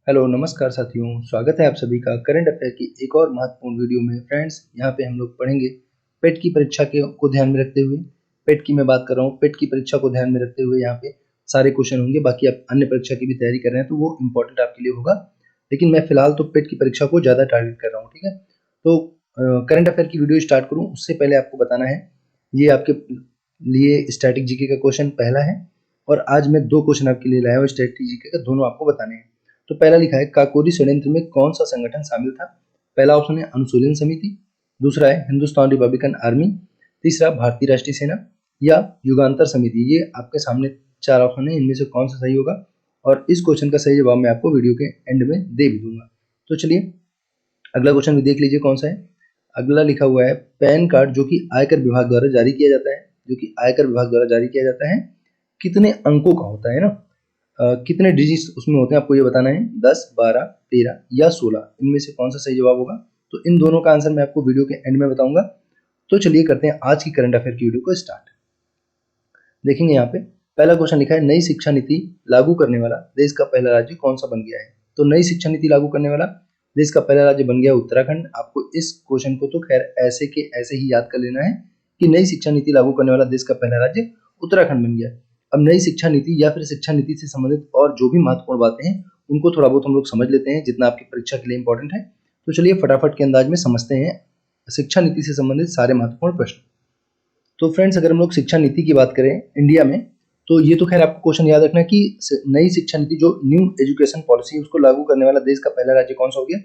Hello नमस्कार साथियों, स्वागत है आप सभी का करंट अफेयर की एक और महत्वपूर्ण वीडियो में। फ्रेंड्स, यहाँ पे हम लोग पढ़ेंगे पेट की परीक्षा के को ध्यान में रखते हुए। पेट की मैं बात कर रहा हूँ, पेट की परीक्षा को ध्यान में रखते हुए यहाँ पे सारे क्वेश्चन होंगे। बाकी आप अन्य परीक्षा की भी तैयारी कर रहे हैं तो वो इम्पोर्टेंट आपके लिए होगा, लेकिन मैं फिलहाल तो पेट की परीक्षा को ज़्यादा टारगेट कर रहा हूँ। ठीक है, तो करंट अफेयर की वीडियो स्टार्ट करूँ उससे पहले आपको बताना है, ये आपके लिए स्टैटिक जीके का क्वेश्चन पहला है और आज मैं दो क्वेश्चन आपके लिए लाया हूँ स्टैटिक जीके का, दोनों आपको बताने हैं। तो पहला लिखा है, काकोरी षड्यंत्र में कौन सा संगठन शामिल था? पहला ऑप्शन है अनुशीलन समिति, दूसरा है हिंदुस्तान रिपब्लिकन आर्मी, तीसरा भारतीय राष्ट्रीय सेना या युगांतर समिति। ये आपके सामने चार ऑप्शन है, इनमें से कौन सा सही होगा? और इस क्वेश्चन का सही जवाब मैं आपको वीडियो के एंड में दे भी दूंगा। तो चलिए अगला क्वेश्चन भी देख लीजिए कौन सा है। अगला लिखा हुआ है, पैन कार्ड जो कि आयकर विभाग द्वारा जारी किया जाता है, जो कि आयकर विभाग द्वारा जारी किया जाता है, कितने अंकों का होता है ना? कितने डिजिट्स उसमें होते हैं आपको ये बताना है, 10, 12, 13 या 16, इनमें से कौन सा सही जवाब होगा? तो इन दोनों का आंसर मैं आपको वीडियो के एंड में बताऊंगा। तो चलिए करते हैं आज की करंट अफेयर की वीडियो को स्टार्ट। देखेंगे यहाँ पे पहला क्वेश्चन लिखा है, नई शिक्षा नीति लागू करने वाला देश का पहला राज्य कौन सा बन गया है? तो नई शिक्षा नीति लागू करने वाला देश का पहला राज्य बन गया उत्तराखंड। आपको इस क्वेश्चन को तो खैर ऐसे के ऐसे ही याद कर लेना है कि नई शिक्षा नीति लागू करने वाला देश का पहला राज्य उत्तराखंड बन गया। अब नई शिक्षा नीति या फिर शिक्षा नीति से संबंधित और जो भी महत्वपूर्ण बातें हैं उनको थोड़ा बहुत हम लोग समझ लेते हैं, जितना आपकी परीक्षा के लिए इंपॉर्टेंट है। तो चलिए फटाफट के अंदाज में समझते हैं शिक्षा नीति से संबंधित सारे महत्वपूर्ण प्रश्न। तो फ्रेंड्स, अगर हम लोग शिक्षा नीति की बात करें इंडिया में, तो ये तो खैर आपको क्वेश्चन याद रखना है कि नई शिक्षा नीति जो न्यू एजुकेशन पॉलिसी उसको लागू करने वाला देश का पहला राज्य कौन सा हो गया?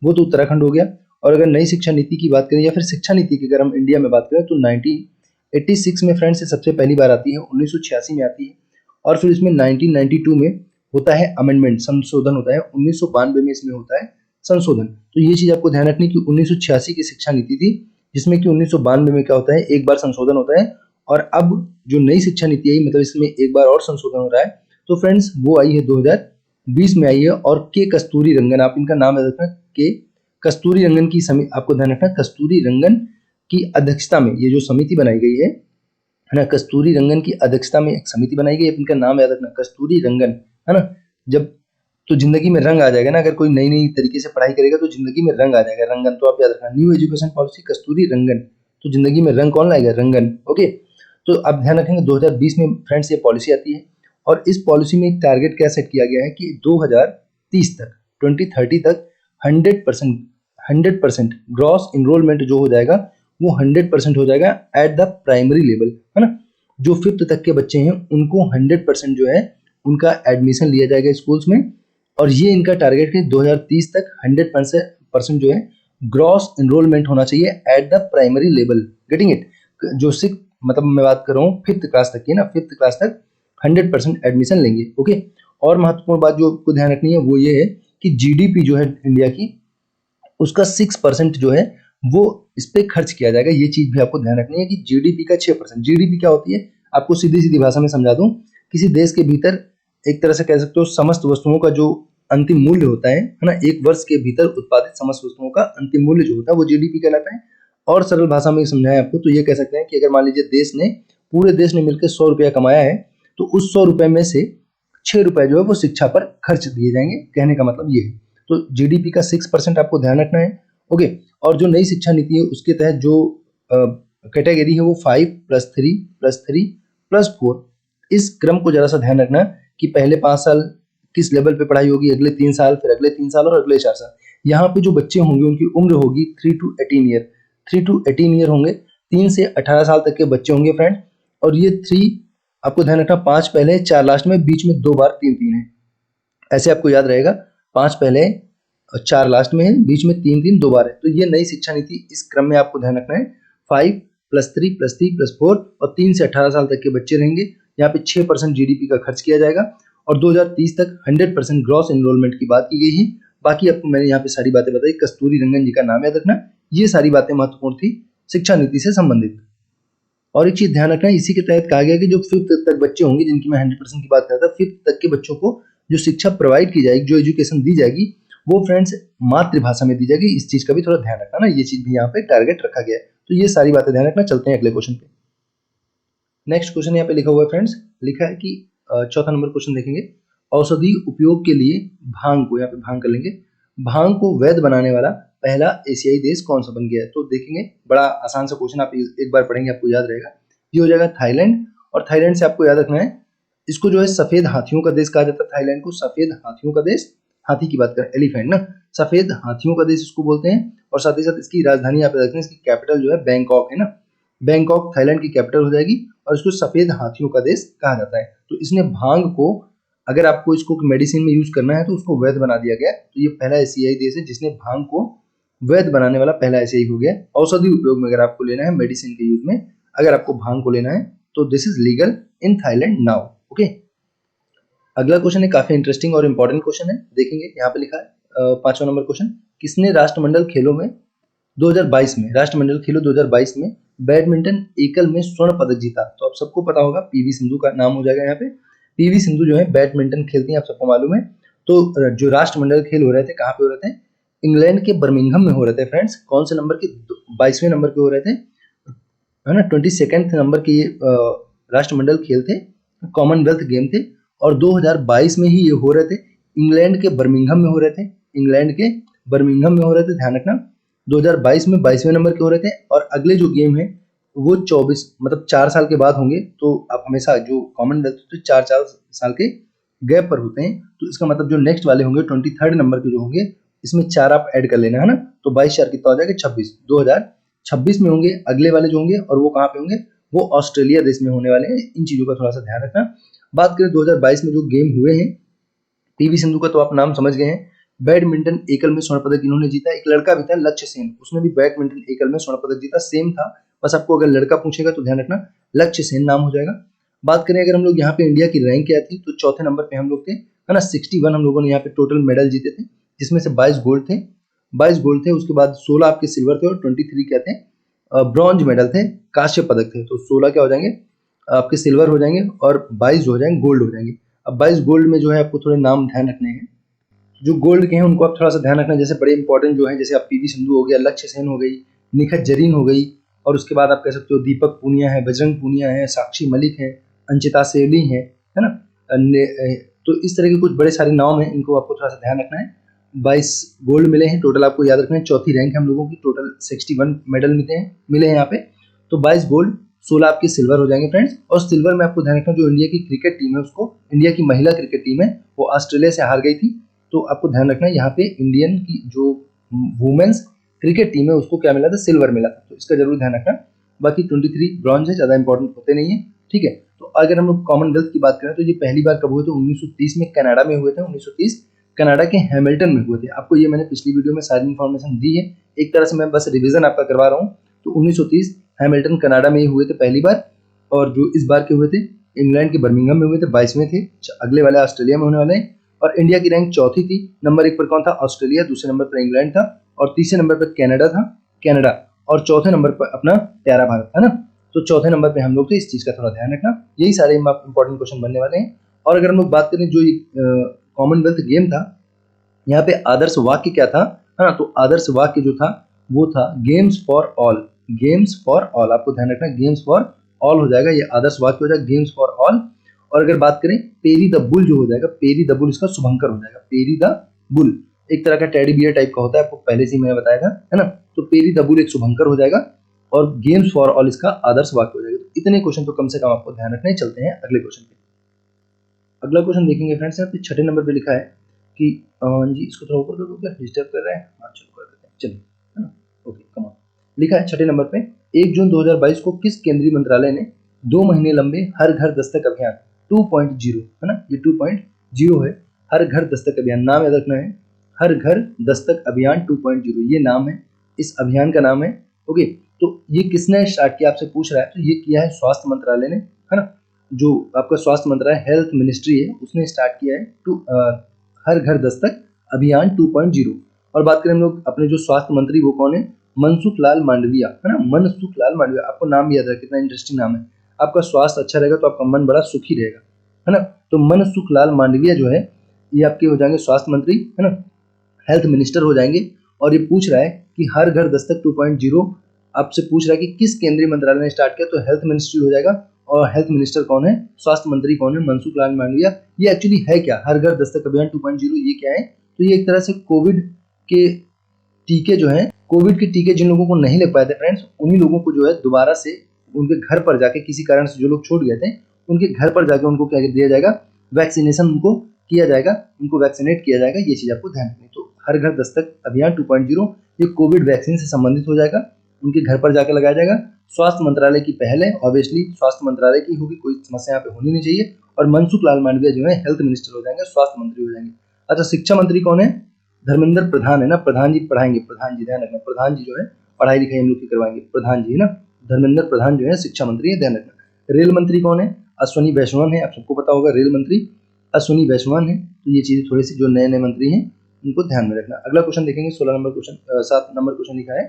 वो तो उत्तराखंड हो गया। और अगर नई शिक्षा नीति की बात करें या फिर शिक्षा नीति की अगर हम इंडिया में बात करें तो 1986 में फ्रेंड्स सबसे पहली बार आती है, 1986 में आती है। और फिर इसमें 1992 में होता है अमेंडमेंट, संशोधन होता है, 1992 में इसमें होता है संशोधन। तो ये चीज आपको ध्यान रखनी कि 1986 की शिक्षा नीति थी, जिसमें कि 1992 में क्या होता है, एक बार संशोधन होता है। और अब जो नई शिक्षा नीति आई, मतलब इसमें एक बार और संशोधन हो रहा है। तो फ्रेंड्स वो आई है 2020 में आई है, और के कस्तूरी रंगन, आप इनका नाम याद रखना, के कस्तूरी रंगन की समिति, आपको ध्यान रखना कस्तूरी रंगन की अध्यक्षता में ये जो समिति बनाई गई है ना, कस्तूरी रंगन की अध्यक्षता में एक समिति बनाई गई है। इनका नाम याद रखना कस्तूरी रंगन, है ना। जब तो जिंदगी में रंग आ जाएगा ना, अगर कोई नई नई तरीके से पढ़ाई करेगा तो जिंदगी में रंग आ जाएगा, रंगन। तो आप याद रखना, न्यू एजुकेशन पॉलिसी कस्तूरी रंगन, तो जिंदगी में रंग कौन लाएगा? रंगन। ओके, तो आप ध्यान रखेंगे 2020 में फ्रेंड्स ये पॉलिसी आती है। और इस पॉलिसी में एक टारगेट क्या सेट किया गया है कि 2030 तक, 2030 तक 100% ग्रॉस इनरोलमेंट जो हो जाएगा वो 100% हो जाएगा एट द प्राइमरी लेवल, है ना। जो 5th तक के बच्चे हैं उनको 100% जो है उनका एडमिशन लिया जाएगा स्कूल्स में। और ये इनका टारगेट है 2030 तक 100% जो है ग्रॉस इनरोलमेंट होना चाहिए at the primary level. Getting it? जो सिक्स, मतलब मैं बात कर रहा हूँ 5th क्लास तक की ना, 5th क्लास तक 100% एडमिशन लेंगे। ओके, और महत्वपूर्ण बात जो आपको ध्यान रखनी है वो ये है कि जीडीपी जो है इंडिया की, उसका 6% जो है वो इस पे खर्च किया जाएगा। ये चीज भी आपको ध्यान रखनी है कि जीडीपी का 6%, जीडीपी क्या होती है आपको सीधी सीधी भाषा में समझा दूं, किसी देश के भीतर एक तरह से कह सकते हो समस्त वस्तुओं का जो अंतिम मूल्य होता है ना, एक वर्ष के भीतर उत्पादित समस्त वस्तुओं का अंतिम मूल्य जो होता है वो जीडीपी कहलाता है। और सरल भाषा में समझाएं आपको तो ये कह सकते हैं कि अगर मान लीजिए पूरे देश ने मिलकर 100 रुपया कमाया है, तो उस 100 रुपए में से 6 रुपए जो है वो शिक्षा पर खर्च दिए जाएंगे। कहने का मतलब ये है। तो जीडीपी का 6% आपको ध्यान रखना है। ओके, और जो नई शिक्षा नीति है उसके तहत जो कैटेगरी है वो 5+3+3+4, इस क्रम को जरा सा ध्यान रखना कि पहले 5 साल किस लेवल पे पढ़ाई होगी, अगले 3 साल, फिर अगले 3 साल और अगले 4 साल। यहाँ पे जो बच्चे होंगे उनकी उम्र होगी 3 to 18 ईयर, 3 to 18 ईयर होंगे, 3 से 18 साल तक के बच्चे होंगे फ्रेंड। और ये 3 आपको ध्यान रखना, 5 पहले 4 लास्ट में, बीच में 2 बार 3 है, ऐसे आपको याद रहेगा। 5 पहले और 4 लास्ट में है, बीच में 3 2 बार है। तो ये नई शिक्षा नीति इस क्रम में आपको ध्यान रखना है, 5+3+3+4, और 3 से 18 साल तक के बच्चे रहेंगे। यहाँ पे 6% जीडीपी का खर्च किया जाएगा और 2030 तक 100% ग्रॉस एनरोलमेंट की बात की गई है। बाकी आपको मैंने यहाँ पे सारी बातें बताई, कस्तूरी रंगन जी का नाम याद रखना। ये सारी बातें महत्वपूर्ण थी शिक्षा नीति से संबंधित। और एक चीज ध्यान रखना, इसी के तहत कहा गया कि जो 5th तक बच्चे होंगे, जिनकी मैं 100% की बात कर रहा था, 5th तक के बच्चों को जो शिक्षा प्रोवाइड की जाएगी, जो एजुकेशन दी जाएगी, वो फ्रेंड्स मातृभाषा में दी जाएगी। इस चीज का भी थोड़ा ध्यान रखना ना, ये चीज भी यहाँ पे टारगेट रखा गया है। तो ये सारी बातें ध्यान रखना। चलते हैं अगले क्वेश्चन पे। नेक्स्ट क्वेश्चन यहाँ पे लिखा हुआ है फ्रेंड्स, लिखा है कि चौथा नंबर क्वेश्चन देखेंगे, औषधि उपयोग के लिए भांग को, यहाँ पे भांग कर लेंगे, भांग को वैध बनाने वाला पहला एशियाई देश कौन सा बन गया है? तो देखेंगे बड़ा आसान सा क्वेश्चन, आप एक बार पढ़ेंगे आपको याद रहेगा। ये हो जाएगा थाईलैंड, और थाईलैंड से आपको याद रखना है इसको जो है सफेद हाथियों का देश कहा जाता है। थाईलैंड को सफेद हाथियों का देश, हाथी की बात करें एलिफेंट ना, सफेद हाथियों का देश इसको बोलते हैं। और साथ ही साथ इसकी राजधानी यहाँ पे रखते हैं, इसकी कैपिटल जो है बैंकॉक है ना, बैंकॉक थाईलैंड की कैपिटल हो जाएगी, और इसको सफेद हाथियों का देश कहा जाता है। तो इसने भांग को, अगर आपको इसको मेडिसिन में यूज करना है तो उसको वैध बना दिया गया। तो ये पहला एशियाई देश है जिसने भांग को वैध बनाने वाला पहला एशियाई हो गया। औषधि उपयोग में अगर आपको लेना है, मेडिसिन के यूज में अगर आपको भांग को लेना है तो this is legal in Thailand now. Okay, अगला क्वेश्चन है काफी इंटरेस्टिंग और इंपॉर्टेंट क्वेश्चन है, देखेंगे यहाँ पे लिखा है 5वां नंबर क्वेश्चन, किसने राष्ट्रमंडल खेलों में 2022 में, राष्ट्रमंडल खेलों 2022 में बैडमिंटन एकल में स्वर्ण पदक जीता? तो आप सबको पता होगा पीवी सिंधु का नाम हो जाएगा यहाँ पे। पीवी सिंधु जो है बैडमिंटन खेलती हैं, आप सबको मालूम है। तो जो राष्ट्रमंडल खेल हो रहे थे कहाँ पे हो रहे थे? इंग्लैंड के बर्मिंघम में हो रहे थे फ्रेंड्स। कौन से नंबर के? 22वें नंबर पे हो रहे थे, है ना, 22 नंबर के ये राष्ट्रमंडल खेल थे, कॉमनवेल्थ गेम थे, और 2022 में ही ये हो रहे थे। इंग्लैंड के बर्मिंघम में हो रहे थे, इंग्लैंड के बर्मिंघम में हो रहे थे, ध्यान रखना। 2022 में 22वें नंबर के हो रहे थे, और अगले जो गेम है वो 24 मतलब 4 साल के बाद होंगे। तो आप हमेशा जो कॉमनवेल्थ होते हैं 4 साल के गैप पर होते हैं, तो इसका मतलब जो नेक्स्ट वाले होंगे 23rd नंबर के जो होंगे, इसमें 4 आप ऐड कर लेना, है ना। तो 22 4 कितना हो जाएगा? 26। 2026 में होंगे अगले वाले जो होंगे, और वो कहाँ पे होंगे? वो ऑस्ट्रेलिया देश में होने वाले हैं। इन चीजों का थोड़ा सा ध्यान रखना। बात करें 2022 में जो गेम हुए हैं, पीवी सिंधु का तो आप नाम समझ गए हैं। बैडमिंटन एकल में स्वर्ण पदक इन्होंने जीता। एक लड़का भी था लक्ष्य सेन, उसने भी बैडमिंटन एकल में स्वर्ण पदक जीता, सेम था। बस आपको अगर लड़का पूछेगा तो ध्यान रखना लक्ष्य सेन नाम हो जाएगा। बात करें अगर हम लोग यहाँ पे इंडिया की रैंक क्या थी, तो चौथे नंबर पे हम लोग थे, है ना। 61 हम लोगों ने यहाँ पे टोटल मेडल जीते थे, जिसमें से 22 गोल्ड थे, 22 गोल्ड थे। उसके बाद 16 आपके सिल्वर थे, और 23 क्या थे? ब्रॉन्ज मेडल थे, कांस्य पदक थे। तो 16 क्या हो जाएंगे आपके? सिल्वर हो जाएंगे, और 22 जो हो जाएंगे गोल्ड हो जाएंगे। अब 22 गोल्ड में जो है आपको थोड़े नाम ध्यान रखने हैं, जो गोल्ड के हैं उनको आप थोड़ा सा ध्यान रखना। जैसे बड़े इंपॉर्टेंट जो है, जैसे आप पीवी सिंधु हो गया, लक्ष्य सेन हो गई, निखत जरीन हो गई, और उसके बाद आप कह सकते हो दीपक पूनिया है, बजरंग पूनिया है, साक्षी मलिक है, अंचिता सेवली है ना। तो इस तरह के कुछ बड़े सारे नाम हैं, इनको आपको थोड़ा सा ध्यान रखना है। 22 गोल्ड मिले हैं टोटल, आपको याद रखना है। चौथी रैंक है हम लोगों की, टोटल 61 मेडल मिले हैं यहाँ पे। तो 22 गोल्ड, 16 आपके सिल्वर हो जाएंगे फ्रेंड्स। और सिल्वर में आपको ध्यान रखना, जो इंडिया की क्रिकेट टीम है उसको, इंडिया की महिला क्रिकेट टीम है वो ऑस्ट्रेलिया से हार गई थी। तो आपको ध्यान रखना है यहाँ पे इंडियन की जो वुमेन्स क्रिकेट टीम है उसको क्या मिला था? सिल्वर मिला था। तो इसका जरूर ध्यान रखना। बाकी 23 ब्रॉन्ज है, ज्यादा इंपॉर्टेंट होते नहीं है, ठीक है। तो अगर हम लोग कॉमनवेल्थ की बात करें तो ये पहली बार कब हुए थे? 1930 में कनाडा में हुए थे। 1930 कनाडा के हैमिल्टन में हुए थे। आपको ये मैंने पिछली वीडियो में सारी इन्फॉर्मेशन दी है, एक तरह से मैं बस रिवीजन आपका करवा रहा हूँ। तो 1930 हैमिल्टन कनाडा में ही हुए थे पहली बार, और जो इस बार के हुए थे इंग्लैंड के बर्मिंघम में हुए थे, 22वें थे। अगले वाले ऑस्ट्रेलिया में होने वाले हैं। और इंडिया की रैंक चौथी थी, नंबर 1 पर कौन था? ऑस्ट्रेलिया, दूसरे नंबर पर इंग्लैंड था, और तीसरे नंबर पर कनाडा था, कनाडा, और चौथे नंबर पर अपना प्यारा भारत था ना। तो चौथे नंबर पे हम लोग थे, इस चीज का थोड़ा ध्यान रखना। यही सारे इंपॉर्टेंट क्वेश्चन बनने वाले हैं। और अगर हम लोग बात करें जो कॉमनवेल्थ गेम था, यहाँ पे आदर्श वाक्य क्या था, है ना। तो आदर्श वाक्य जो था वो था games for all, games for all. आपको ध्यान रखना गेम्स फॉर ऑल हो जाएगा, ये आदर्श वाक्य हो जाएगा गेम्स फॉर ऑल। और अगर बात करें पेरी द बुल जो हो जाएगा, पेरी द बुल इसका शुभंकर हो जाएगा। पेरी द बुल एक तरह का टेडी बियर टाइप का होता है, आपको पहले से ही मैंने बताया था, है ना। तो पेरी द बुल एक शुभंकर हो जाएगा, और गेम्स फॉर ऑल इसका आदर्श वाक्य हो जाएगा। तो इतने क्वेश्चन तो कम से कम आपको ध्यान रखने। चलते हैं अगले क्वेश्चन पे। अगला क्वेश्चन देखेंगे फ्रेंड्स, यहाँ पे 6ठे नंबर पे लिखा है कि जी इसको थोड़ा ऊपर कर दो, क्या डिस्टर्ब कर रहे हैं? हाँ चलो कर देते हैं, चलिए, है ना। Okay come on. लिखा है 6ठे नंबर पे, 1 जून 2022 को किस केंद्रीय मंत्रालय ने 2 महीने लंबे हर घर दस्तक अभियान 2.0, है ना, ये 2.0 है, हर घर दस्तक अभियान, नाम याद रखना है, हर घर दस्तक अभियान 2.0 ये नाम है, इस अभियान का नाम है। ओके, तो ये किसने स्टार्ट किया आपसे पूछ रहा है, तो ये किया है स्वास्थ्य मंत्रालय ने, है ना। जो आपका स्वास्थ्य मंत्रालय हेल्थ मिनिस्ट्री है उसने स्टार्ट किया है हर घर दस्तक अभियान 2.0। और बात करें हम लोग अपने जो स्वास्थ्य मंत्री वो कौन है? मनसुख लाल मांडविया, है ना, मनसुख लाल मांडविया। आपको नाम भी याद रखना, कितना इंटरेस्टिंग नाम है। आपका स्वास्थ्य अच्छा रहेगा तो आपका मन बड़ा सुखी रहेगा, है ना। तो मनसुख लाल मांडविया जो है ये आपके हो जाएंगे स्वास्थ्य मंत्री, है ना, हेल्थ मिनिस्टर हो जाएंगे। और ये पूछ रहा है कि हर घर दस्तक 2.0 आपसे पूछ रहा है कि किस केंद्रीय मंत्रालय ने स्टार्ट किया, तो हेल्थ मिनिस्ट्री हो जाएगा। और हेल्थ मिनिस्टर कौन है, स्वास्थ्य मंत्री कौन है, मनसुख लाल मांडविया। ये एक्चुअली है क्या, हर घर दस्तक अभियान 2.0 ये क्या है, तो ये एक तरह से कोविड के टीके जो है, कोविड के टीके जिन लोगों को नहीं लग पाए थे फ्रेंड्स, उन्हीं लोगों को जो है दोबारा से उनके घर पर जाके, किसी कारण से जो लोग छूट गए थे उनके घर पर जाके उनको क्या दिया जाएगा, वैक्सीनेशन उनको किया जाएगा, उनको वैक्सीनेट किया जाएगा। ये चीज आपको ध्यान रखनी। तो हर घर दस्तक अभियान 2.0 ये कोविड वैक्सीन से संबंधित हो जाएगा, उनके घर पर जाकर लगाया जाएगा। स्वास्थ्य मंत्रालय की पहल है, ऑब्वियसली स्वास्थ्य मंत्रालय की होगी, कोई समस्या यहाँ पे होनी नहीं चाहिए। और मनसुख लाल मांडविया जो है हेल्थ मिनिस्टर हो जाएंगे, स्वास्थ्य मंत्री हो जाएंगे। अच्छा, शिक्षा मंत्री कौन है, धर्मेंद्र प्रधान है ना, प्रधान जी पढ़ाएंगे, प्रधान जी ध्यान रखना, प्रधान जी जो है पढ़ाई लिखाई हम लोग की करवाएंगे, प्रधान जी है ना, धर्मेंद्र प्रधान जो है शिक्षा मंत्री है, ध्यान रखना। रेल मंत्री कौन है, अश्विनी वैष्णव है, आप सबको पता होगा रेल मंत्री अश्विनी वैष्णव है। तो ये चीजें थोड़ी सी जो नए नए मंत्री हैं उनको ध्यान में रखना। अगला क्वेश्चन देखेंगे, 16 नंबर क्वेश्चन, 7 नंबर क्वेश्चन लिखा है,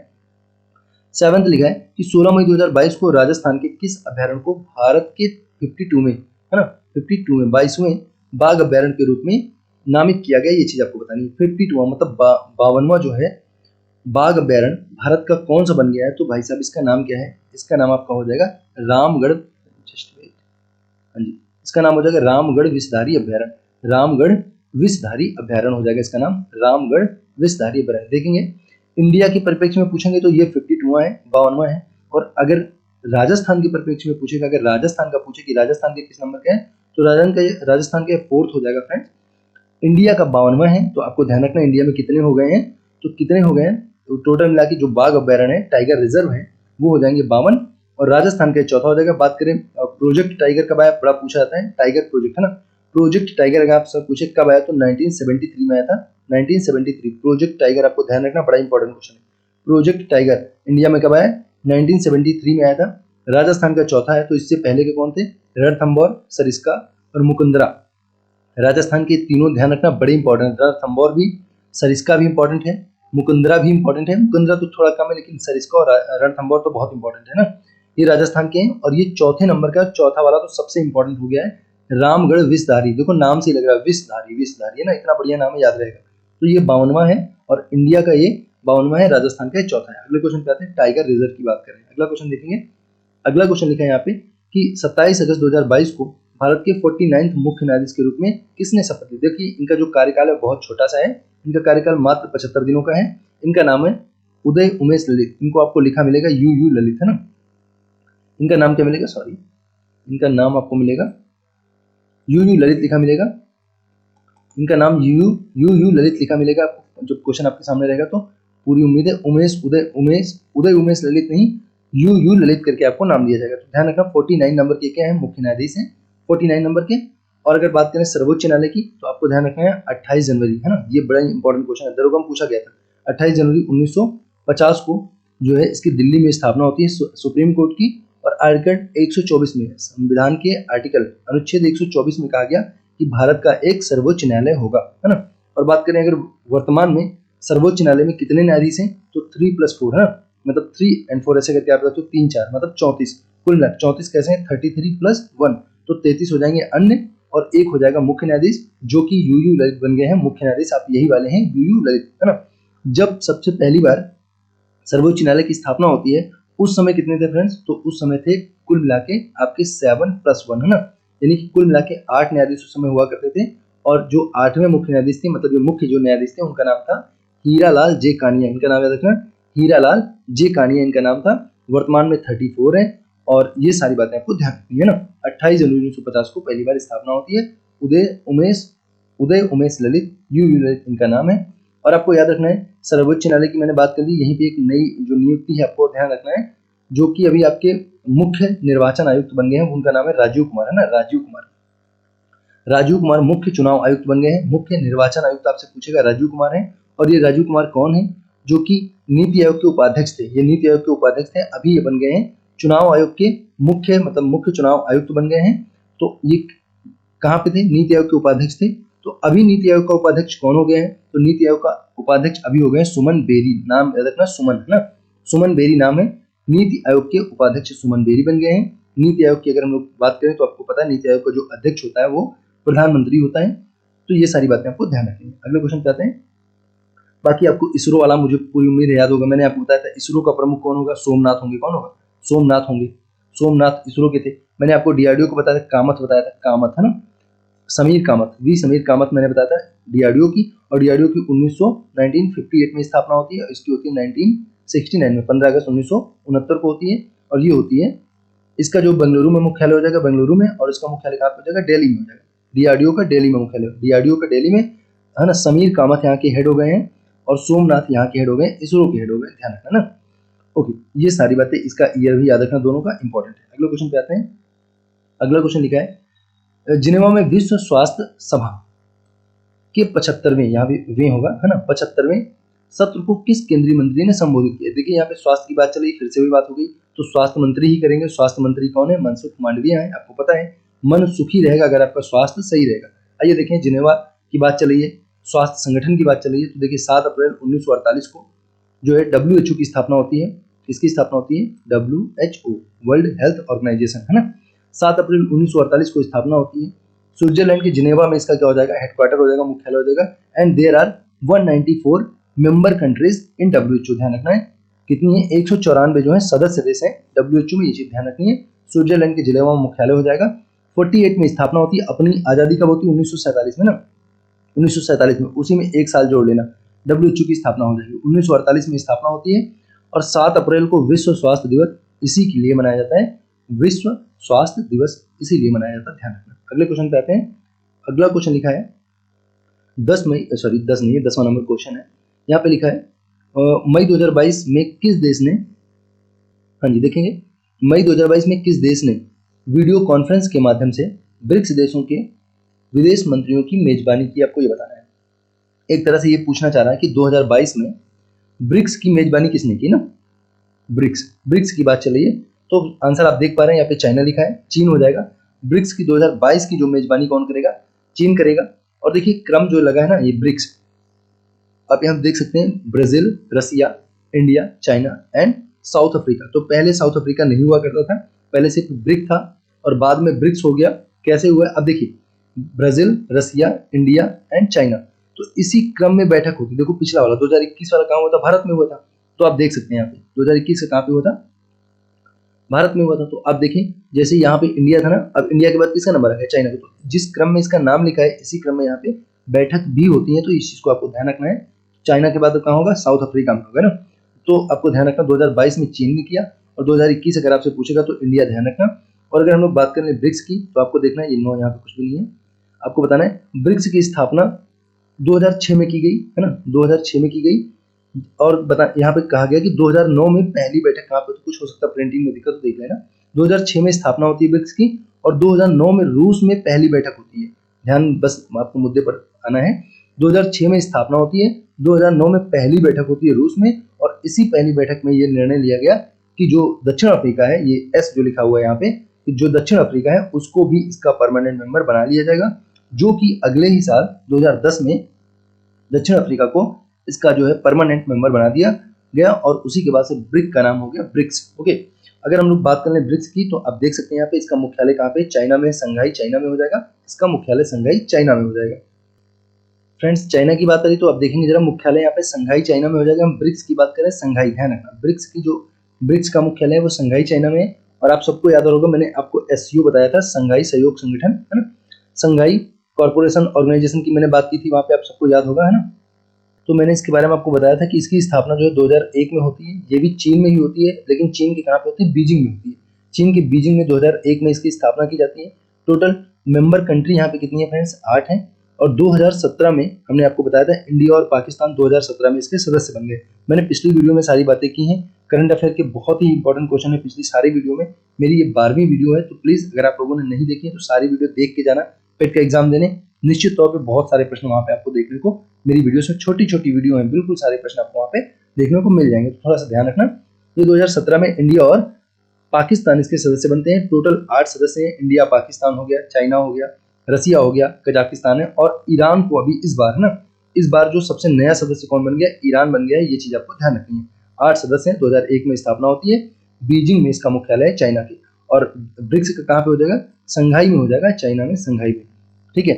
7th लिखा है कि 16 मई 2022 को राजस्थान के किस अभ्यारण्य को भारत के 52 में, है ना, 52 में 22वें बाघ अभ्यारण्य के रूप में नामित किया गया। ये चीज आपको बतानी है। 52वां मतलब 52वां जो है बाघ अभ्यारण्य भारत का कौन सा बन गया है, तो भाई साहब इसका नाम क्या है, इसका नाम आपका हो जाएगा रामगढ़, जस्ट वेट, हाँ जी, इसका नाम हो जाएगा रामगढ़ विषधारी अभ्यारण्य, रामगढ़ विषधारी अभ्यारण्य हो जाएगा इसका नाम, रामगढ़ विषधारी अभ्यारण्य। देखेंगे इंडिया के परिप्रेक्ष्य में पूछेंगे तो ये 52वां है, 52वां है। और अगर राजस्थान के परिप्रेक्ष्य में पूछेगा, अगर राजस्थान का पूछे कि राजस्थान के किस नंबर का है, तो राजस्थान के 4th हो जाएगा फ्रेंड्स। इंडिया का 52वां है, तो आपको ध्यान रखना इंडिया में कितने हो गए हैं, तो कितने हो गए हैं, तो टोटल मिला के जो बाघ अभ्यारण्य है, टाइगर रिजर्व है, वो हो जाएंगे 52, और राजस्थान का 4था हो जाएगा। बात करें प्रोजेक्ट टाइगर कब आया, बड़ा पूछा जाता है, टाइगर प्रोजेक्ट है ना, प्रोजेक्ट टाइगर अगर आप सब पूछे कब आया तो 1973 में आया था, 1973 प्रोजेक्ट टाइगर, आपको ध्यान रखना, बड़ा इंपॉर्टेंट क्वेश्चन है। प्रोजेक्ट टाइगर इंडिया में कब आया, 1973 में आया था, राजस्थान का 4था है। तो इससे पहले के कौन थे, रणथंभौर, सरिस्का और मुकुंदरा। राजस्थान के तीनों ध्यान रखना, बड़े इंपॉर्टेंट, रणथंभौर भी, सरिस्का भी इंपॉर्टेंट है, मुकुंदरा भी इंपॉर्टेंट है, मुकुंदरा तो थोड़ा कम है लेकिन सरिस्का और रणथंभौर तो बहुत इंपॉर्टेंट है ना, ये राजस्थान के हैं। और ये 4थे नंबर का, चौथा वाला तो सबसे इंपॉर्टेंट हो गया है, रामगढ़ विषधारी। देखो नाम से ही लग रहा है, विषधारी, विषधारी है ना, इतना बढ़िया नाम है, याद रहेगा। तो ये 52वां है और इंडिया का ये 52वां है, राजस्थान का 4था है। अगले क्वेश्चन पे आते हैं, टाइगर रिजर्व की बात करें। अगला क्वेश्चन देखेंगे, अगला क्वेश्चन लिखा है यहाँ पे कि 27 अगस्त 2022 को भारत के 49वें मुख्य न्यायाधीश के रूप में किसने शपथ ली। देखिए इनका जो कार्यकाल है बहुत छोटा सा है, इनका कार्यकाल मात्र 75 दिनों का है। इनका नाम है उदय उमेश ललित, इनको आपको लिखा मिलेगा यू ललित, है ना, इनका नाम क्या मिलेगा, सॉरी, इनका नाम आपको मिलेगा यू ललित लिखा मिलेगा, इनका नाम यू ललित लिखा मिलेगा आपको जब क्वेश्चन आपके सामने रहेगा। तो पूरी उम्मीद है उमेश उदय उमेश ललित नहीं, यू ललित करके आपको नाम दिया जाएगा। तो ध्यान रखना 49 नंबर के क्या है, मुख्य न्यायाधीश हैं 49 नंबर के। और अगर बात करें सर्वोच्च न्यायालय की, तो आपको ध्यान रखना है 28 जनवरी, है ना, ये बड़ा इंपॉर्टेंट क्वेश्चन है, दरोगा में पूछा गया था। 28 जनवरी 1950 को जो है इसकी दिल्ली में स्थापना होती है सुप्रीम कोर्ट की। और आर्टिकल 124 में संविधान के आर्टिकल अनुच्छेद 124 में कहा गया कि भारत का एक सर्वोच्च न्यायालय होगा, है ना। और बात करें अगर वर्तमान में सर्वोच्च न्यायालय में कितने न्यायाधीश हैं, तो 3+4 है ना, मतलब 3 and 4 ऐसे करके आप तो 3-4 मतलब 34, कुल मिला 34 कैसे हैं, 33+1 तो 33 हो जाएंगे अन्य, और एक हो जाएगा मुख्य न्यायाधीश जो कि यू ललित बन गए हैं मुख्य न्यायाधीश, आप यही वाले हैं यू ललित, है ना। जब सबसे पहली बार सर्वोच्च न्यायालय की स्थापना होती है उस समय कितने थे फ्रेंड्स, तो उस समय थे कुल मिला के आपके 7+1, है ना, यानी कि कुल मिला के 8 न्यायाधीश उस समय हुआ करते थे। और जो 8वें मुख्य न्यायाधीश थे, मतलब जो मुख्य जो न्यायाधीश थे उनका नाम था हीरालाल जे कानिया, इनका नाम याद रखना, हीरालाल जे कानिया इनका नाम था। वर्तमान में 34 है। और ये सारी बातें आपको ध्यान रखनी है ना। 28 जनवरी 1950 को पहली बार स्थापना होती है। उदय उमेश ललित यू ललित इनका नाम है। और आपको याद रखना है सर्वोच्च न्यायालय की मैंने बात कर ली, यहीं पे एक नई जो नियुक्ति है आपको ध्यान रखना है, जो कि अभी आपके मुख्य निर्वाचन आयुक्त बन गए हैं, उनका नाम है राजीव कुमार, है ना, राजीव कुमार मुख्य चुनाव आयुक्त बन गए हैं। मुख्य निर्वाचन आयुक्त आपसे पूछेगा, राजीव कुमार है। और ये राजीव कुमार कौन है, जो कि नीति आयोग के उपाध्यक्ष थे, ये नीति आयोग के उपाध्यक्ष थे, अभी ये बन गए हैं चुनाव आयोग के मुख्य चुनाव आयुक्त बन गए हैं। तो ये कहाँ पे थे, नीति आयोग के उपाध्यक्ष थे। तो अभी नीति आयोग का उपाध्यक्ष कौन हो गए हैं, तो नीति आयोग का उपाध्यक्ष अभी हो गए सुमन बेरी, नाम याद रखना सुमन, है ना, सुमन बेरी नाम है। नीति आयोग के उपाध्यक्ष सुमन बेरी बन गए हैं। नीति आयोग की अगर हम लोग बात करें तो आपको पता है नीति आयोग का जो अध्यक्ष होता है वो प्रधानमंत्री होता है। तो ये सारी बातें आपको ध्यान रखनी है। अगले क्वेश्चन पे आते हैं। बाकी आपको इसरो वाला मुझे पूरी उम्मीद याद होगा, मैंने आपको बताया था इसरो का प्रमुख कौन होगा, सोमनाथ होंगे। कौन होगा, सोमनाथ होंगे, सोमनाथ इसरो के थे। मैंने आपको डीआरडीओ को बताया था, कामत बताया था, कामत है ना, समीर कामत, वी समीर कामत मैंने बताया था डीआरडीओ की। और डीआरडीओ की 1958 में स्थापना होती है, इसकी होती है 1969 में, 15 अगस्त 1969 को होती है। और ये होती है, इसका जो बेंगलुरु में मुख्यालय हो जाएगा, बेंगलुरु में, और इसका मुख्यालय कहाँ पे हो जाएगा, दिल्ली में हो जाएगा। डीआरडीओ का दिल्ली में मुख्यालय, डीआरडीओ का दिल्ली में है ना। समीर कामत यहाँ के हेड हो गए हैं और सोमनाथ यहाँ के हेड हो गए, इसरो के हेड हो गए, ध्यान रखना ना। ओके, ये सारी बातें, इसका ईयर भी याद रखना, दोनों का इंपॉर्टेंट है। अगले क्वेश्चन पे आते हैं। अगला क्वेश्चन लिखा है, जिनेवा में विश्व स्वास्थ्य सभा के 75वें, यहाँ भी वे होगा है ना, 75वें सत्र को किस केंद्रीय मंत्री ने संबोधित किया। देखिए यहाँ पे स्वास्थ्य की बात चली, फिर से भी बात हो गई, तो स्वास्थ्य मंत्री ही करेंगे। स्वास्थ्य मंत्री कौन है, मनसुख मांडविया है, आपको पता है। मन सुखी रहेगा अगर आपका स्वास्थ्य सही रहेगा। आइए देखें, जिनेवा की बात चल रही है, स्वास्थ्य संगठन की बात चल रही है, तो देखिए 7 अप्रैल 1948 को जो है WHO की स्थापना होती है। किसकी स्थापना होती है, WHO, वर्ल्ड हेल्थ ऑर्गेनाइजेशन है ना। 7 अप्रैल 1948 को स्थापना होती है। स्विट्जरलैंड के जिनेवा में इसका क्या हो जाएगा, हेडक्वार्टर हो जाएगा, मुख्यालय हो जाएगा। And there are 194 member countries in WHO, ध्यान रखना है कितनी है, 194 जो है सदस्य देश है WHO में, ये चीज ध्यान रखनी है। स्विट्जरलैंड के जिनेवा में मुख्यालय हो जाएगा। 48 में स्थापना होती है, अपनी आजादी कब होती है, 1947 में ना, 1947 में, उसी में एक साल जोड़ लेना, WHO की स्थापना हो जाएगी। 1948 में स्थापना होती है और 7 अप्रैल को विश्व स्वास्थ्य दिवस इसी के लिए मनाया जाता है, विश्व स्वास्थ्य दिवस इसीलिए मनाया जाता है, ध्यान रखना। अगले क्वेश्चन पे आते हैं। अगला क्वेश्चन लिखा है 10 नहीं है, 10वां नंबर क्वेश्चन है। यहाँ पे लिखा है मई 2022 में किस देश ने, हाँ जी देखेंगे, मई 2022 में किस देश ने वीडियो कॉन्फ्रेंस के माध्यम से ब्रिक्स देशों के विदेश मंत्रियों की मेजबानी की, आपको ये बताना है। एक तरह से ये पूछना चाह रहा है कि 2022 में ब्रिक्स की मेजबानी किसने की ना, ब्रिक्स की बात चल रही है, तो आंसर आप देख पा रहे हैं, यहाँ पे चाइना लिखा है, चीन हो जाएगा। ब्रिक्स की 2022 की जो मेजबानी कौन करेगा, चीन करेगा। और देखिए क्रम जो लगा है ना, ये ब्रिक्स, आप यहाँ देख सकते हैं, Brazil, Russia, India, China and South Africa. तो पहले साउथ अफ्रीका नहीं हुआ करता था, पहले सिर्फ ब्रिक था और बाद में ब्रिक्स हो गया। कैसे हुआ, अब देखिए, Brazil, Russia, India and China, तो इसी क्रम में बैठक होती। देखो पिछला वाला 2021 वाला कहाँ हुआ था, भारत में हुआ था, तो आप देख सकते हैं यहाँ पे 2021 का कहाँ पे हुआ था, भारत में हुआ था। तो अब देखें, जैसे यहाँ पे इंडिया था ना, अब इंडिया के बाद किसका नंबर आ गया, चाइना का। तो जिस क्रम में इसका नाम लिखा है, इसी क्रम में यहाँ पे बैठक भी होती है, तो इस चीज को आपको ध्यान रखना है। चाइना के बाद कहाँ होगा, साउथ अफ्रीका में होगा ना। तो आपको ध्यान रखना, 2022 में चीन ने किया और 2021 अगर आपसे पूछेगा तो इंडिया, ध्यान रखना। और अगर हम लोग बात करें ब्रिक्स की, तो आपको देखना है, ये नो यहाँ पे कुछ भी नहीं है, आपको बताना है ब्रिक्स की स्थापना 2006 में की गई है ना, 2006 में की गई। और बता, यहाँ पे कहा गया कि 2009 में पहली बैठक कहाँ पे, तो कुछ हो सकता है प्रिंटिंग में दिक्कत, तो देख लेना। 2006 में स्थापना होती है ब्रिक्स की और 2009 में रूस में पहली बैठक होती है। ध्यान, बस आपको मुद्दे पर आना है। 2006 में स्थापना होती है, 2009 में पहली बैठक होती है रूस में, और इसी पहली बैठक में ये निर्णय लिया गया कि जो दक्षिण अफ्रीका है, ये एस जो लिखा हुआ है यहाँ पे, कि जो दक्षिण अफ्रीका है उसको भी इसका परमानेंट मेंबर बना लिया जाएगा, जो कि अगले ही साल 2010 में दक्षिण अफ्रीका को इसका जो है परमानेंट मेंबर बना दिया गया, और उसी के बाद से ब्रिक का नाम हो गया ब्रिक्स। ओके, अगर हम लोग बात कर लें ब्रिक्स की, तो आप देख सकते हैं यहाँ पे इसका मुख्यालय कहाँ पे, चाइना में, संघाई चाइना में हो जाएगा, इसका मुख्यालय संघाई चाइना में हो जाएगा। फ्रेंड्स, चाइना की बात करें तो आप देखेंगे जरा, मुख्यालय यहाँ पे संघाई चाइना में हो जाएगा। हम ब्रिक्स की बात करें, संघाई, ध्यान रखना, ब्रिक्स की जो ब्रिक्स का मुख्यालय है वो संघाई चाइना में है। और आप सबको याद होगा, मैंने आपको SCO बताया था, संघाई सहयोग संगठन है ना, संघाई कॉर्पोरेशन ऑर्गेनाइजेशन की मैंने बात की थी, वहां पे आप सबको याद होगा है ना। तो मैंने इसके बारे में आपको बताया था कि इसकी स्थापना जो है 2001 में होती है, ये भी चीन में ही होती है, लेकिन चीन के कहाँ पे होती है, बीजिंग में होती है। चीन के बीजिंग में 2001 में इसकी स्थापना की जाती है। टोटल मेंबर कंट्री यहाँ पे कितनी है फ्रेंड्स, 8 हैं। और 2017 में हमने आपको बताया था, इंडिया और पाकिस्तान 2017 में इसके सदस्य बन गए। मैंने पिछली वीडियो में सारी बातें की हैं, करंट अफेयर के बहुत ही इंपॉर्टेंट क्वेश्चन है पिछली सारी वीडियो में। मेरी ये 12वीं वीडियो है, तो प्लीज अगर आप लोगों ने नहीं देखी है तो सारी वीडियो देख के जाना। पेट का एग्जाम देने निश्चित तौर पे बहुत सारे प्रश्न वहां पे आपको देखने को, मेरी वीडियो से छोटी छोटी वीडियो है, बिल्कुल सारे प्रश्न आपको वहां पे देखने को मिल जाएंगे, तो थोड़ा सा ध्यान रखना। ये 2017 में इंडिया और पाकिस्तान इसके सदस्य बनते हैं। टोटल 8 सदस्य हैं, इंडिया, पाकिस्तान हो गया, चाइना हो गया, रसिया हो गया, कजाकिस्तान है, और ईरान को अभी इस बार है ना, इस बार जो सबसे नया सदस्य कौन बन गया, ईरान बन गया है। ये चीज आपको ध्यान रखनी है। 8 सदस्य हैं, 2001 में स्थापना होती है, बीजिंग में इसका मुख्यालय है, चाइना के। और ब्रिक्स का कहाँ पे हो जाएगा, संघाई में हो जाएगा, चाइना में, संघाई में। ठीक है,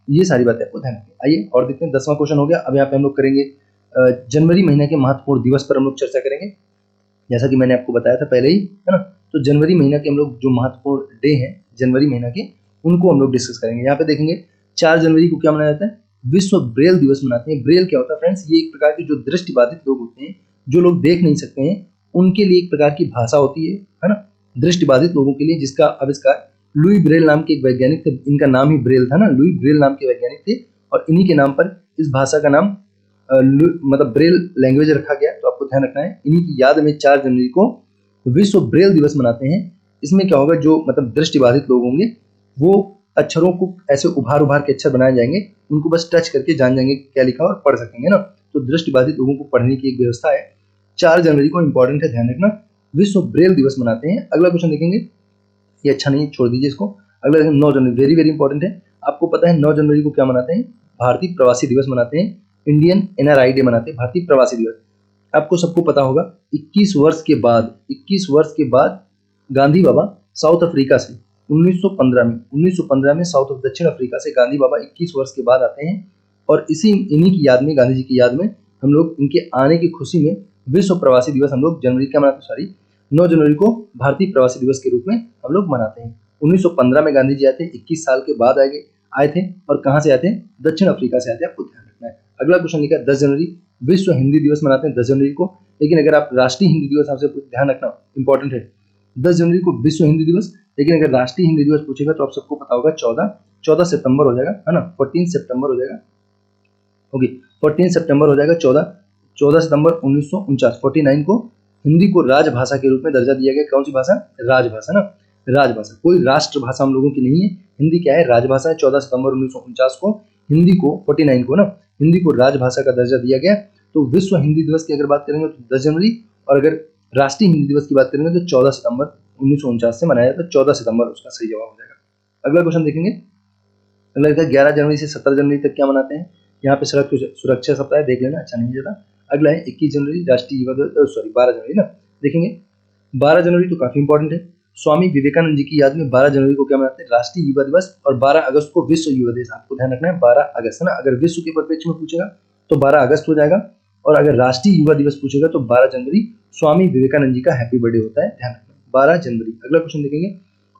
ये सारी बातें आपको ध्यान रखनी है। आइए और देखते हैं, 10वां क्वेश्चन हो गया। अब यहाँ पे हम लोग करेंगे जनवरी महीने के महत्वपूर्ण दिवस पर हम लोग चर्चा करेंगे, जैसा कि मैंने आपको बताया था पहले ही है ना। तो जनवरी महीना के हम लोग जो महत्वपूर्ण डे हैं जनवरी महीना के, उनको हम लोग डिस्कस करेंगे। यहाँ पे देखेंगे 4 जनवरी को क्या मनाया जाता है, विश्व ब्रेल दिवस मनाते हैं। ब्रेल क्या होता है फ्रेंड्स, ये एक प्रकार के जो दृष्टिबाधित लोग होते हैं, जो लोग देख नहीं सकते हैं, उनके लिए एक प्रकार की भाषा होती है ना, दृष्टिबाधित लोगों के लिए, जिसका आविष्कार लुई ब्रेल नाम के एक वैज्ञानिक थे। इनका नाम ही ब्रेल था ना, लुई ब्रेल नाम के वैज्ञानिक थे, और इन्हीं के नाम पर इस भाषा का नाम मतलब ब्रेल लैंग्वेज रखा गया। तो आपको ध्यान रखना है, इन्हीं की याद में 4 जनवरी को विश्व ब्रेल दिवस मनाते हैं। इसमें क्या होगा, जो मतलब दृष्टिबाधित लोग होंगे वो अक्षरों को ऐसे उभार उभार के अक्षर बनाए जाएंगे, उनको बस टच करके जान जाएंगे क्या लिखा और पढ़ सकेंगे ना। तो दृष्टिबाधित लोगों को पढ़ने की एक व्यवस्था है। 4 जनवरी को इंपॉर्टेंट है, ध्यान रखना, विश्व ब्रेल दिवस मनाते हैं। अगला क्वेश्चन देखेंगे, ये अच्छा नहीं है, छोड़ दीजिए इसको। अगला 9 जनवरी, वेरी वेरी इंपॉर्टेंट है। आपको पता है 9 जनवरी को क्या मनाते हैं, भारतीय प्रवासी दिवस मनाते हैं, इंडियन एनआरआई डे मनाते हैं, भारतीय प्रवासी दिवस। आपको सबको पता होगा 21 वर्ष के बाद गांधी बाबा साउथ अफ्रीका से 1915 में साउथ दक्षिण अफ्रीका से गांधी बाबा 21 वर्ष के बाद आते हैं, और इन्हीं की याद में, गांधी जी की याद में, हम लोग इनके आने की खुशी में विश्व प्रवासी दिवस हम लोग जनवरी क्या मनाते हैं, 9 जनवरी को भारतीय प्रवासी दिवस के रूप में हम लोग मनाते हैं। 1915 में गांधी जी आए थे, 21 साल के बाद आए थे, और कहाँ से आए थे, दक्षिण अफ्रीका से आए थे, आपको ध्यान रखना है। अगला क्वेश्चन लिखा है 10 जनवरी, विश्व हिंदी दिवस मनाते हैं 10 जनवरी को। लेकिन अगर आप राष्ट्रीय हिंदी दिवस, आपसे ध्यान रखना इंपॉर्टेंट है, 10 जनवरी को विश्व हिंदी दिवस, लेकिन अगर राष्ट्रीय हिंदी दिवस पूछेगा तो आप सबको पता होगा 14 सितंबर हो जाएगा, है ना, 14 सितंबर हो जाएगा। ओके, 14 सितंबर हो जाएगा, 14 सितंबर 1949, 49 को हिंदी को राजभाषा के रूप में दर्जा दिया गया। कौन सी भाषा, राजभाषा ना, राजभाषा, कोई राष्ट्रभाषा हम लोगों की नहीं है, हिंदी क्या है, राजभाषा है। 14 सितंबर 1949 को हिंदी को, 49 को ना, हिंदी को राजभाषा का दर्जा दिया गया। तो विश्व हिंदी दिवस की अगर बात करेंगे तो 10 जनवरी, और अगर राष्ट्रीय हिंदी दिवस की बात करेंगे तो 14 सितंबर 1949 से मनाया जाता है, 14 सितंबर उसका सही जवाब हो जाएगा। अगला क्वेश्चन देखेंगे, अगला है 11 जनवरी से 17 जनवरी तक क्या मनाते हैं। यहाँ पे सड़क सुरक्षा सप्ताह देख लेना, अच्छा नहीं जाता। अगला है 21 जनवरी राष्ट्रीय युवा दिवस, 12 जनवरी ना, देखेंगे 12 जनवरी तो काफी इंपॉर्टेंट है। स्वामी विवेकानंद जी की याद में 12 जनवरी को क्या मनाते हैं, राष्ट्रीय युवा दिवस, और 12 अगस्त को विश्व युवा दिवस। आपको ध्यान रखना है 12 अगस्त है ना, अगर विश्व के परिप्रेक्ष्य में पूछेगा तो 12 अगस्त हो जाएगा, और अगर राष्ट्रीय युवा दिवस पूछेगा तो 12 जनवरी स्वामी विवेकानंद जी का हैप्पी बर्थडे होता है, ध्यान रखना 12 जनवरी। अगला क्वेश्चन देखेंगे,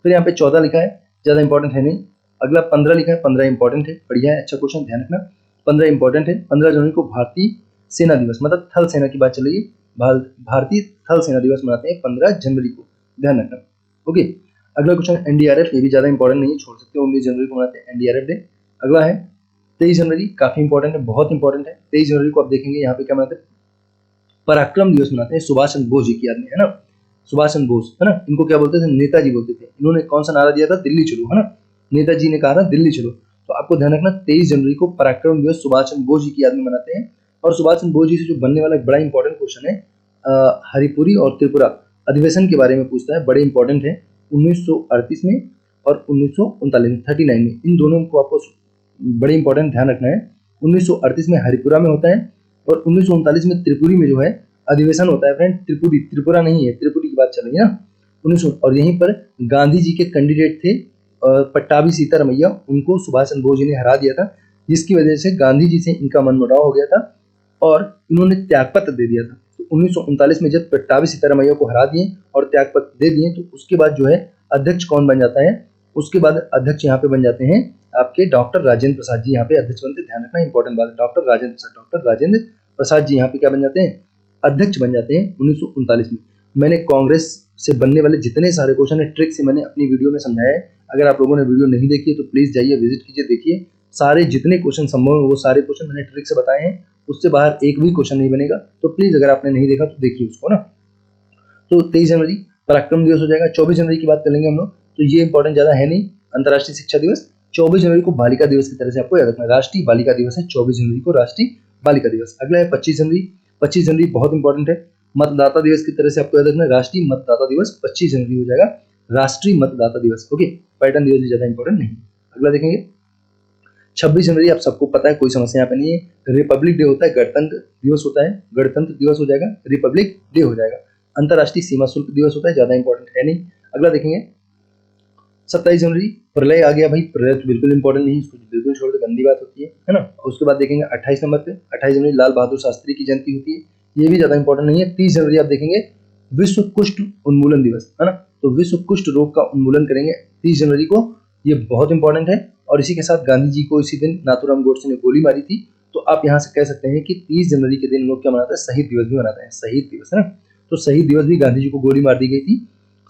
फिर यहाँ पे 14 लिखा है, ज्यादा इंपॉर्टेंट है नहीं। अगला 15 लिखा है, 15 इंपॉर्टेंट है, बढ़िया है, अच्छा क्वेश्चन, ध्यान रखना 15 इंपॉर्टेंट है। 15 जनवरी को भारतीय सेना दिवस, मतलब थल सेना की बात चल रही है, भारतीय थल सेना दिवस मनाते हैं 15 जनवरी को, ध्यान रखना। ओके, अगला क्वेश्चन एनडीआरएफ, ये भी ज्यादा इंपॉर्टेंट नहीं है, छोड़ सकते हो, 19 जनवरी को मनाते हैं एनडीआरएफ डे। अगला है 23 जनवरी, काफी इंपॉर्टेंट है, बहुत इंपॉर्टेंट है। 23 जनवरी को आप देखेंगे यहाँ पे क्या मनाते हैं, पराक्रम दिवस मनाते हैं, सुभाष चंद्र बोस जी की याद में, है ना, सुभाष चंद्र बोस, है ना, इनको क्या बोलते थे, नेताजी बोलते थे। इन्होंने कौन सा नारा दिया था, दिल्ली चलो, है ना, नेताजी ने कहा था दिल्ली चलो। तो आपको ध्यान रखना 23 जनवरी को पराक्रम दिवस सुभाष चंद्र बोस जी की याद में मनाते हैं। और सुभाष चंद्र बोस जी से जो बनने वाला एक बड़ा इंपॉर्टेंट क्वेश्चन है, हरिपुरी और त्रिपुरा अधिवेशन के बारे में पूछता है, बड़े इंपॉर्टेंट है, 1938 में और 1939 में, 39 में, इन दोनों को आपको बड़े इंपॉर्टेंट ध्यान रखना है। 1938 में हरिपुरा में होता है, और 1939 में त्रिपुरी में जो है अधिवेशन होता है फ्रेंड, त्रिपुरा नहीं है, त्रिपुरी की बात चल रही है ना, 1900। और यहीं पर गांधी जी के कैंडिडेट थे पट्टाभी सीतारमैया, उनको सुभाष चंद्र बोस जी ने हरा दिया था, जिसकी वजह से गांधी जी से इनका मनमुटाव हो गया था और इन्होंने त्यागपत्र दे दिया था। तो 1939 में जब पट्टाभी सीतारमैया को हरा दिए और त्यागपत्र दे दिए, तो उसके बाद जो है अध्यक्ष कौन बन जाता है, उसके बाद अध्यक्ष यहाँ पे बन जाते हैं आपके डॉक्टर राजेंद्र प्रसाद जी, यहाँ पे अध्यक्ष बनते, ध्यान रखना इंपॉर्टेंट बात है, डॉक्टर राजेंद्र प्रसाद जी यहाँ पे क्या बन जाते हैं, अध्यक्ष बन जाते हैं 1939 में। मैंने कांग्रेस से बनने वाले जितने सारे क्वेश्चन है ट्रिक से मैंने अपनी वीडियो में समझाया है। अगर आप लोगों ने वीडियो नहीं देखी है तो प्लीज जाइए, विजिट कीजिए, देखिए, सारे जितने क्वेश्चन संभव है वो सारे क्वेश्चन मैंने ट्रिक से बताए हैं, उससे बाहर एक भी क्वेश्चन नहीं बनेगा। तो प्लीज अगर आपने नहीं देखा तो देखिए उसको ना। तो 23 जनवरी पराक्रम दिवस हो जाएगा। 24 जनवरी की बात कर लेंगे हम लोग, तो ये इंपॉर्टेंट ज्यादा है नहीं, अंतर्राष्ट्रीय शिक्षा दिवस। 24 जनवरी को बालिका दिवस की तरह से आपको याद रखना, राष्ट्रीय बालिका दिवस है 24 जनवरी को, राष्ट्रीय बालिका दिवस। अगला है 25 जनवरी, 25 जनवरी बहुत इंपॉर्टेंट है, मतदाता दिवस की तरह से आपको याद रखना, राष्ट्रीय मतदाता दिवस 25 जनवरी हो जाएगा, राष्ट्रीय मतदाता दिवस। ओके, पर्यटन दिवस भी ज्यादा इंपॉर्टेंट नहीं। अगला देखेंगे 26 जनवरी, आप सबको पता है, कोई समस्या यहाँ पे नहीं है। रिपब्लिक डे होता है, गणतंत्र दिवस होता है, गणतंत्र दिवस हो जाएगा, रिपब्लिक डे हो जाएगा। अंतरराष्ट्रीय सीमा शुल्क दिवस होता है, ज्यादा इंपॉर्टेंट है नहीं। अगला देखेंगे 27 जनवरी, प्रलय आ गया भाई, प्रलय तो बिल्कुल इंपॉर्टेंट नहीं, इसको बिल्कुल छोड़ दो, गंदी बात होती है ना। उसके बाद देखेंगे 28 नंबर पे, 28 जनवरी लाल बहादुर शास्त्री की जयंती होती है, ये भी ज्यादा इंपॉर्टेंट नहीं है। 30 जनवरी आप देखेंगे विश्व कुष्ठ उन्मूलन दिवस, है ना, तो विश्व कुष्ठ रोग का उन्मूलन करेंगे 30 जनवरी को, ये बहुत इंपॉर्टेंट है। और इसी के साथ गांधी जी को इसी दिन नाथूराम गोडसे ने गोली मारी थी, तो आप यहाँ से कह सकते हैं कि 30 जनवरी के दिन लोग क्या मनाते हैं, शहीद दिवस भी मनाते हैं, शहीद दिवस है ना। तो शहीद दिवस भी, गांधी जी को गोली मार दी गई थी,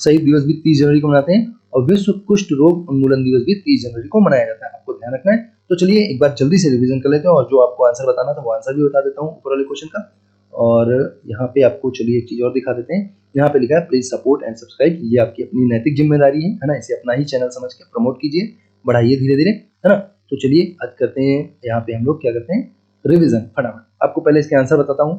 शहीद दिवस भी 30 जनवरी को मनाते हैं। और विश्व कुष्ठ रोग उन्मूलन दिवस भी 30 जनवरी को मनाया जाता है, आपको ध्यान रखना है। तो चलिए एक बार जल्दी से रिवीजन कर लेते हैं, और जो आपको आंसर बताना था वो आंसर भी बता देता हूँ ऊपर वाले क्वेश्चन का। और यहाँ पे आपको चलिए एक चीज और दिखा देते हैं, यहाँ पे लिखा है प्लीज सपोर्ट एंड सब्सक्राइब, ये आपकी अपनी नैतिक जिम्मेदारी है ना, इसे अपना ही चैनल समझ के प्रमोट कीजिए, बढ़ाइए धीरे धीरे, है ना। तो चलिए आज करते हैं, यहाँ पे हम लोग क्या करते हैं, रिवीजन फटाफट। आपको पहले इसके आंसर बताता हूँ।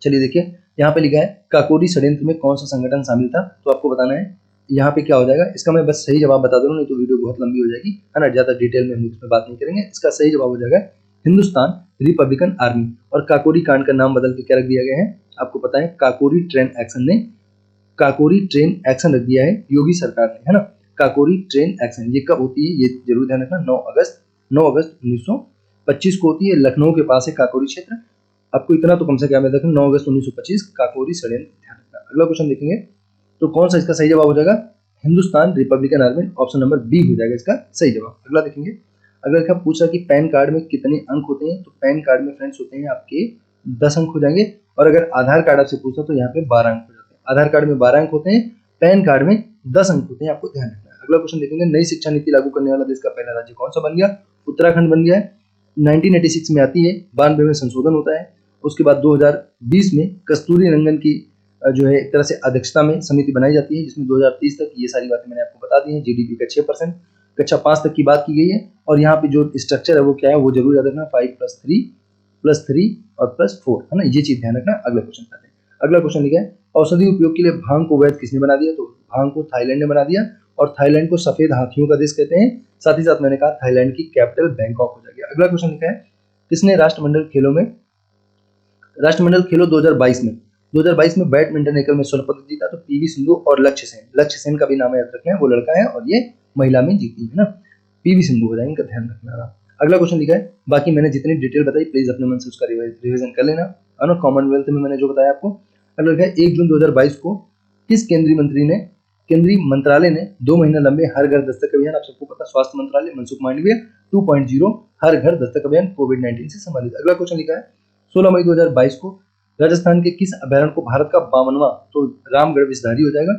चलिए देखिए, यहाँ पे लिखा है काकोरी षड्यंत्र में कौन सा संगठन शामिल था, तो आपको बताना है यहाँ पे क्या हो जाएगा। इसका मैं बस सही जवाब बता दूं, नहीं तो वीडियो बहुत लंबी हो जाएगी, है ना, ज्यादा डिटेल में हम इसमें बात नहीं करेंगे। इसका सही जवाब हो जाएगा हिंदुस्तान रिपब्लिकन आर्मी। और काकोरी कांड का नाम बदल के क्या रख दिया गया है, आपको पता है, काकोरी ट्रेन एक्शन ने, काकोरी ट्रेन एक्शन रख दिया है योगी सरकार ने, है ना। काकोरी ट्रेन एक्शन ये कब होती है, ये जरूर ध्यान रखना, 9 अगस्त 1925 को होती है, लखनऊ के पास है काकोरी क्षेत्र। आपको इतना तो कम से कम याद रखना, 9 अगस्त 1925 काकोरी षड्यंत्र, ध्यान रखना। अगला क्वेश्चन देखेंगे, तो कौन सा इसका सही जवाब हो जाएगा, Hindustan Republican Army, option number B हो जाएगा इसका सही जवाब। अगला देखेंगे, अगर क्या पूछा कि पैन कार्ड में कितने अंक होते हैं, तो पैन कार्ड में फ्रेंड्स होते हैं आपके 10 अंक हो जाएंगे। और अगर आधार कार्ड आपसे पूछा तो यहाँ पे 12 अंक हो जाते हैं। आधार कार्ड में 12 अंक होते हैं, पैन कार्ड में 10 अंक होते हैं, आपको ध्यान रखना है। अगला क्वेश्चन देखेंगे, नई शिक्षा नीति लागू करने वाला देश का पहला राज्य कौन सा बन गया, उत्तराखंड बन गया है। 1986 में आती है, 92 में संशोधन होता है। उसके बाद 2020 में कस्तूरी रंगन की जो है एक तरह से अध्यक्षता में समिति बनाई जाती है, जिसमें 2030 तक ये सारी बातें मैंने आपको बता दी हैं। जीडीपी का 6%, कक्षा 5 तक की बात की गई है। और यहाँ पे जो स्ट्रक्चर है वो क्या है, वो जरूर याद रखना, 5+3 और +4, है ना, ये चीज ध्यान रखना। अगला क्वेश्चन करते हैं। अगला क्वेश्चन लिखा है, औषधि उपयोग के लिए भांग को वैध किसने बना दिया, तो भांग को थाईलैंड ने बना दिया। और थाईलैंड को सफेद हाथियों का देश कहते हैं। साथ ही साथ मैंने कहा थाईलैंड की कैपिटल बैंकॉक हो जाएगी। अगला क्वेश्चन लिखा है, किसने राष्ट्रमंडल खेलों 2022 में बैडमिंटन एकल में स्वर्ण पदक जीता, तो पीवी सिंधु और लक्ष्य सेन का भी नाम याद रखना है, वो लड़का है और ये महिला में जीती है ना, पीवी सिंधु हो जाएंगे, इनका ध्यान रखना। अगला क्वेश्चन लिखा है, बाकी मैंने जितनी डिटेल बताई प्लीज अपने मन से उसका रिवीजन कर लेना, है ना। कॉमनवेल्थ में मैंने जो बताया आपको। अगला लिखा है, 1 जून 2022 को किस केंद्रीय मंत्रालय ने 2 महीना लंबे हर घर दस्तक अभियान, आप सबको पता, स्वास्थ्य मंत्रालय, मनसुख मांडविया 2.0 हर घर दस्तक अभियान कोविड-19 से संबंधित। अगला क्वेश्चन लिखा है, 16 मई 2022 को राजस्थान के किस अभ्यारण्य को भारत का 52वां, तो रामगढ़ विस्तारी हो जाएगा,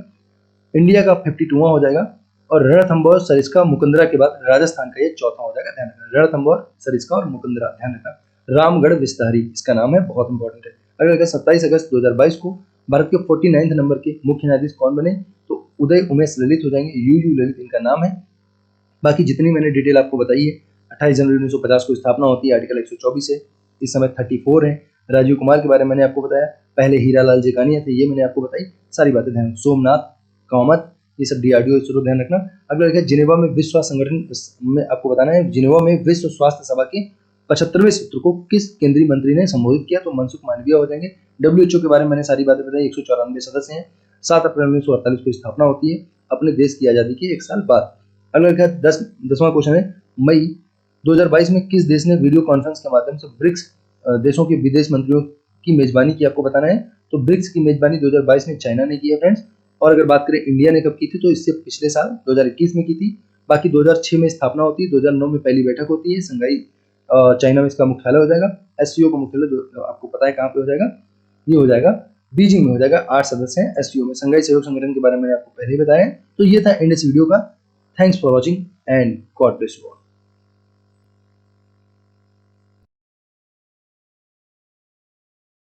इंडिया का 52वां हो जाएगा। और रणथंभौर सरिस्का मुकुंदरा के बाद राजस्थान का ये चौथा हो जाएगा, ध्यान रखना। रणथंभौर सरिस्का और मुकुंदरा, ध्यान रखना। रामगढ़ विस्तारी इसका नाम है, बहुत इंपॉर्टेंट है। अगर 27 अगस्त 2022 को भारत के 49 नंबर के मुख्य न्यायाधीश कौन बने, तो उदय उमेश ललित हो जाएंगे, यू ललित इनका नाम है। बाकी जितनी मैंने डिटेल आपको बताई है, 28 जनवरी 1950 को स्थापना होती है, आर्टिकल 124 है, इस समय 34 है। राजीव कुमार के बारे में मैंने आपको बताया, पहले हीरालाल जेकानिया थे, ये मैंने आपको बताई सारी बातें, ध्यान। सोमनाथ कामत, ये सब डीआरडीओ इसरो, ध्यान रखना। अगला लिखा है, जिनेवा में विश्व स्वास्थ्य संगठन में आपको बताना है, जिनेवा में विश्व स्वास्थ्य सभा के 75वें सत्र को किस केंद्रीय मंत्री ने संबोधित किया, तो मनसुख मांडविया हो जाएंगे। WHO के बारे में मैंने सारी बातें बताई, 194 सदस्य हैं। 7 अप्रैल 1948 को स्थापना होती है, अपने देश की आजादी के 1 साल बाद। अगला लिखा है, 10वां क्वेश्चन है, मई 2022 में किस देश ने वीडियो कॉन्फ्रेंस के माध्यम से ब्रिक्स देशों के विदेश मंत्रियों की मेजबानी की, आपको बताना है। तो ब्रिक्स की मेजबानी 2022 में चाइना ने की है फ्रेंड्स। और अगर बात करें इंडिया ने कब की थी, तो इससे पिछले साल 2021 में की थी। बाकी 2006 में स्थापना होती है, 2009 में पहली बैठक होती है, संघाई चाइना में इसका मुख्यालय हो जाएगा। एससीओ का मुख्यालय आपको पता है कहाँ पे हो जाएगा, ये हो जाएगा बीजिंग में हो जाएगा। 8 सदस्य हैं एससीओ में। संघाई सहयोग संगठन के बारे में मैंने आपको पहले ही बताया है। तो ये था इंड इस वीडियो का। Thanks for watching and God bless you all.